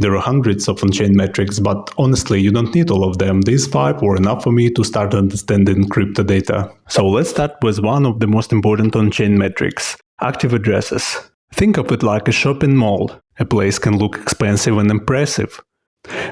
There are hundreds of on-chain metrics, but honestly, you don't need all of them. These 5 were enough for me to start understanding crypto data. So let's start with one of the most important on-chain metrics: active addresses. Think of it like a shopping mall. A place can look expensive and impressive,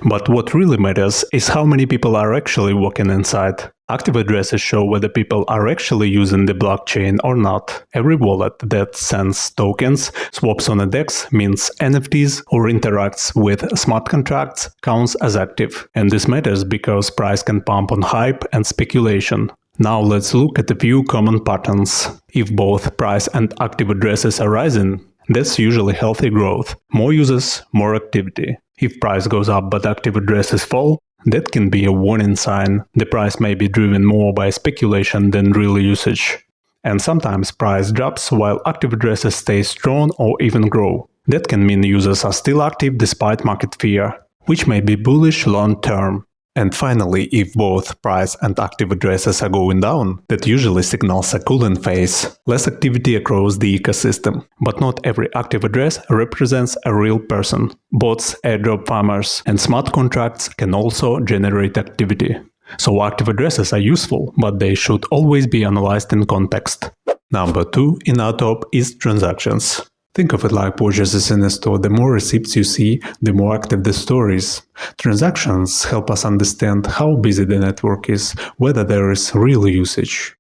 but what really matters is how many people are actually walking inside. Active addresses show whether people are actually using the blockchain or not. Every wallet that sends tokens, swaps on a DEX, mints NFTs, or interacts with smart contracts counts as active. And this matters because price can pump on hype and speculation. Now let's look at a few common patterns. If both price and active addresses are rising, that's usually healthy growth. More users, more activity. If price goes up but active addresses fall, that can be a warning sign. The price may be driven more by speculation than real usage. And sometimes price drops while active addresses stay strong or even grow. That can mean users are still active despite market fear, which may be bullish long term. And finally, if both price and active addresses are going down, that usually signals a cooling phase, less activity across the ecosystem. But not every active address represents a real person. Bots, airdrop farmers, and smart contracts can also generate activity. So active addresses are useful, but they should always be analyzed in context. Number 2 in our top is transactions. Think of it like purchases in a store. The more receipts you see, the more active the store is. Transactions help us understand how busy the network is, whether there is real usage,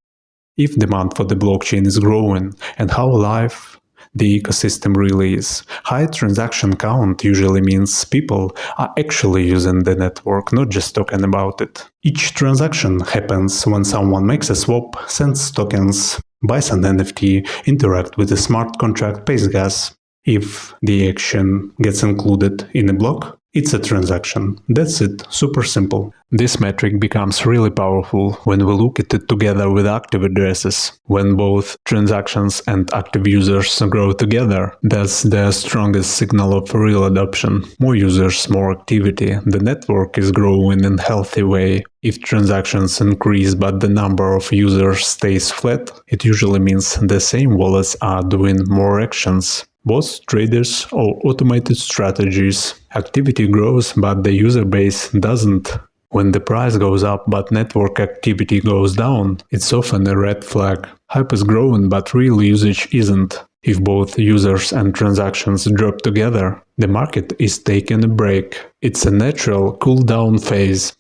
if demand for the blockchain is growing, and how alive the ecosystem really is. High transaction count usually means people are actually using the network, not just talking about it. Each transaction happens when someone makes a swap, sends tokens, buys an NFT, interact with a smart contract, pays gas. If the action gets included in a block, it's a transaction. That's it, super simple. This metric becomes really powerful when we look at it together with active addresses. When both transactions and active users grow together, that's the strongest signal of real adoption. More users, more activity. The network is growing in a healthy way. If transactions increase but the number of users stays flat, it usually means the same wallets are doing more actions. Bots, traders, or automated strategies. Activity grows but the user base doesn't. When the price goes up but network activity goes down, it's often a red flag. Hype is growing but real usage isn't. If both users and transactions drop together, the market is taking a break. It's a natural cool-down phase.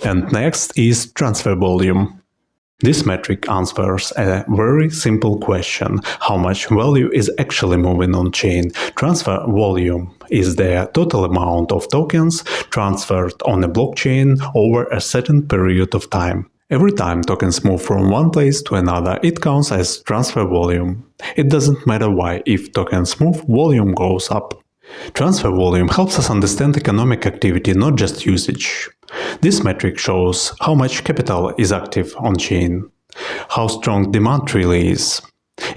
And next is transfer volume. This metric answers a very simple question: how much value is actually moving on chain? Transfer volume is the total amount of tokens transferred on a blockchain over a certain period of time. Every time tokens move from one place to another, it counts as transfer volume. It doesn't matter why. If tokens move, volume goes up. Transfer volume helps us understand economic activity, not just usage. This metric shows how much capital is active on chain, how strong demand really is,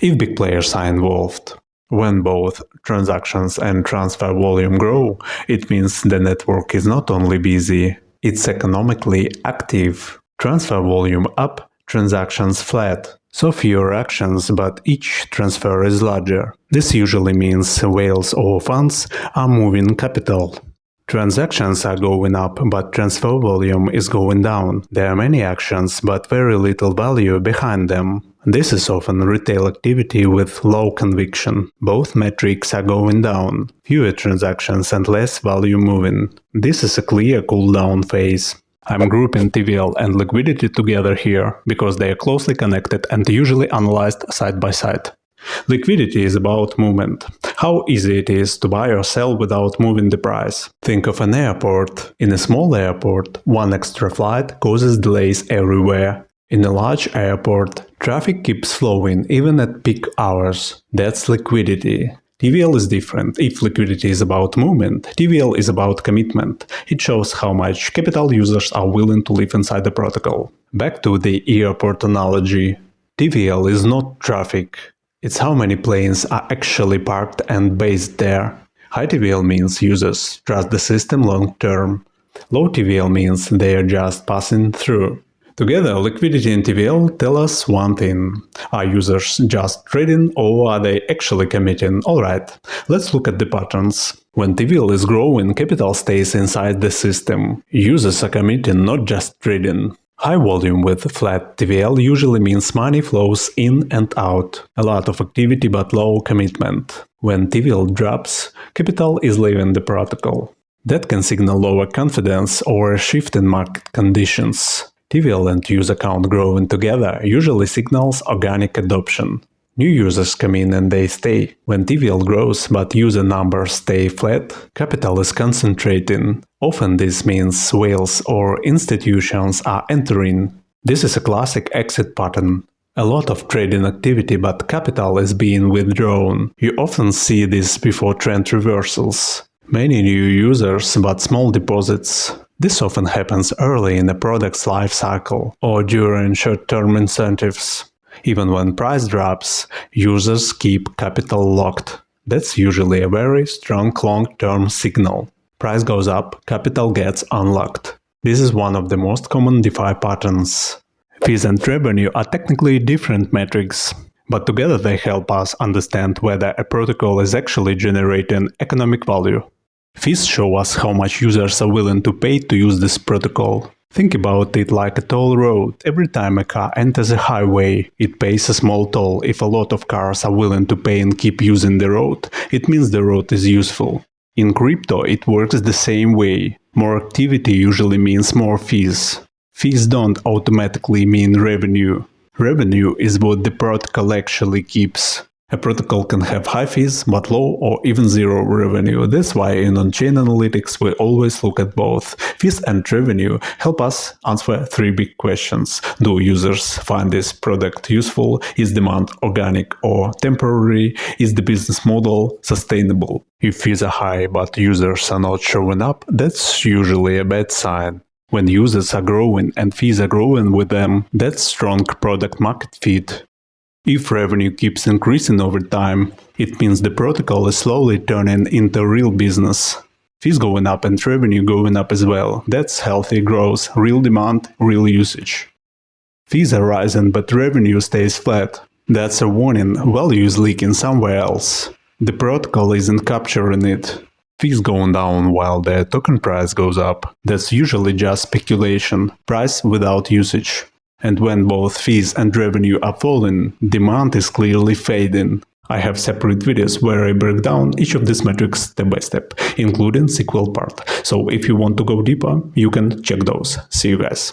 if big players are involved. When both transactions and transfer volume grow, it means the network is not only busy, it's economically active. Transfer volume up, transactions flat. So fewer actions, but each transfer is larger. This usually means whales or funds are moving capital. Transactions are going up, but transfer volume is going down. There are many actions, but very little value behind them. This is often retail activity with low conviction. Both metrics are going down. Fewer transactions and less value moving. This is a clear cool-down phase. I'm grouping TVL and liquidity together here, because they are closely connected and usually analyzed side by side. Liquidity is about movement. How easy it is to buy or sell without moving the price. Think of an airport. In a small airport, one extra flight causes delays everywhere. In a large airport, traffic keeps flowing even at peak hours. That's liquidity. TVL is different. If liquidity is about movement, TVL is about commitment. It shows how much capital users are willing to leave inside the protocol. Back to the airport analogy. TVL is not traffic. It's how many planes are actually parked and based there. High TVL means users trust the system long term. Low TVL means they are just passing through. Together, liquidity and TVL tell us one thing. Are users just trading or are they actually committing? Alright, let's look at the patterns. When TVL is growing, capital stays inside the system. Users are committing, not just trading. High volume with flat TVL usually means money flows in and out. A lot of activity but low commitment. When TVL drops, capital is leaving the protocol. That can signal lower confidence or a shift in market conditions. TVL and user count growing together usually signals organic adoption. New users come in and they stay. When TVL grows but user numbers stay flat, capital is concentrating. Often this means whales or institutions are entering. This is a classic exit pattern. A lot of trading activity but capital is being withdrawn. You often see this before trend reversals. Many new users but small deposits. This often happens early in a product's life cycle or during short-term incentives. Even when price drops, users keep capital locked. That's usually a very strong long-term signal. Price goes up, capital gets unlocked. This is one of the most common DeFi patterns. Fees and revenue are technically different metrics, but together they help us understand whether a protocol is actually generating economic value. Fees show us how much users are willing to pay to use this protocol. Think about it like a toll road. Every time a car enters a highway, it pays a small toll. If a lot of cars are willing to pay and keep using the road, it means the road is useful. In crypto, it works the same way. More activity usually means more fees. Fees don't automatically mean revenue. Revenue is what the protocol actually keeps. A protocol can have high fees, but low or even zero revenue. That's why in on-chain analytics we always look at both. Fees and revenue help us answer three big questions. Do users find this product useful? Is demand organic or temporary? Is the business model sustainable? If fees are high but users are not showing up, that's usually a bad sign. When users are growing and fees are growing with them, that's strong product market fit. If revenue keeps increasing over time, it means the protocol is slowly turning into real business. Fees going up and revenue going up as well. That's healthy growth, real demand, real usage. Fees are rising but revenue stays flat. That's a warning, value is leaking somewhere else. The protocol isn't capturing it. Fees going down while the token price goes up. That's usually just speculation, price without usage. And when both fees and revenue are falling, demand is clearly fading. I have separate videos where I break down each of these metrics step by step, including sequel part. So if you want to go deeper, you can check those. See you guys.